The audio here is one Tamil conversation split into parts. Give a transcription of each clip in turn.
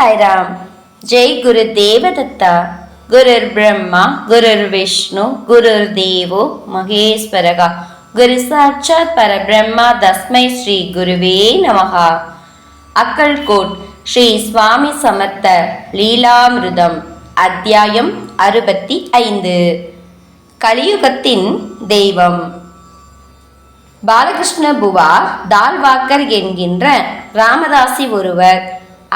साईराम। जय गुरुदेव दत्ता। गुरुर् ब्रह्मा गुरुर् विष्णु गुरुर्देवो महेश्वरः। गुरु साक्षात् परब्रह्मा तस्मै श्री गुरुवे नमः। अक्कलकोट श्री स्वामी समर्थ लीलामिर्दम அத்தியாயம் 65 கலியுகத்தின் தெய்வம். பாலகிருஷ்ண புவா தால்வாக்கர் என்கின்ற ராமதாசி ஒருவர்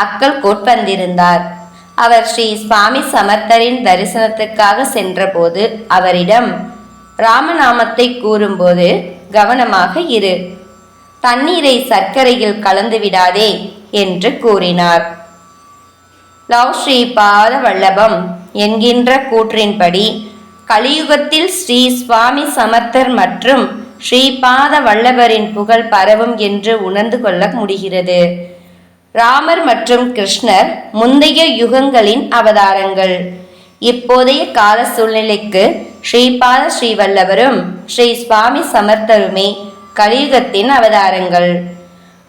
அக்கல்கோட் வந்திருந்தார். அவர் ஸ்ரீ சுவாமி சமர்த்தரின் தரிசனத்துக்காக சென்றபோது அவரிடம் ராமநாமத்தை கூறும்போது கவனமாக இரு, தண்ணீரை சர்க்கரையில் கலந்து விடாதே என்று கூறினார். லவ் ஸ்ரீ பாத வல்லபம் என்கின்ற கூற்றின்படி கலியுகத்தில் ஸ்ரீ சுவாமி சமர்த்தர் மற்றும் ஸ்ரீபாத வல்லபரின் புகழ் பரவும் என்று உணர்ந்து கொள்ள முடிகிறது. ராமர் மற்றும் கிருஷ்ணர் முந்தைய யுகங்களின் அவதாரங்கள். இப்போதைய கால சூழ்நிலைக்கு ஸ்ரீபாத ஸ்ரீவல்லபரும் ஸ்ரீ சுவாமி சமர்த்தருமே கலியுகத்தின் அவதாரங்கள்.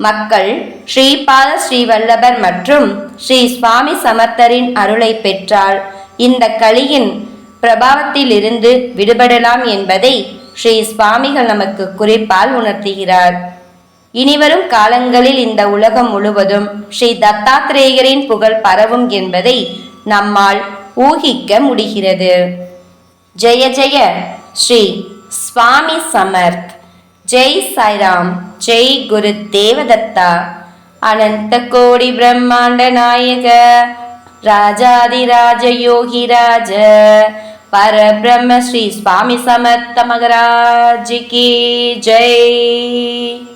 மக்கள் ஸ்ரீபாத ஸ்ரீவல்லபர் மற்றும் ஸ்ரீ சுவாமி சமர்த்தரின் அருளை பெற்றால் இந்த கலியின் பிரபாவத்திலிருந்து விடுபடலாம் என்பதை ஸ்ரீ சுவாமிகள் நமக்கு குறிப்பால் உணர்த்துகிறார். இனிவரும் காலங்களில் இந்த உலகம் முழுவதும் ஸ்ரீ தத்தாத்திரேயரின் புகழ் பரவும் என்பதை நம்மால் ஊகிக்க முடிகிறது. ஜெய ஜெய ஸ்ரீ சுவாமி சமர்த். ஜெய் சாய்ராம். ஜெய் குரு தேவதத்தா. அனந்த கோடி பிரம்மாண்ட நாயக ராஜாதிராஜ யோகிராஜ பரபிரம்ம ஸ்ரீ சுவாமி சமர்த்த மகராஜ் கி ஜெய்.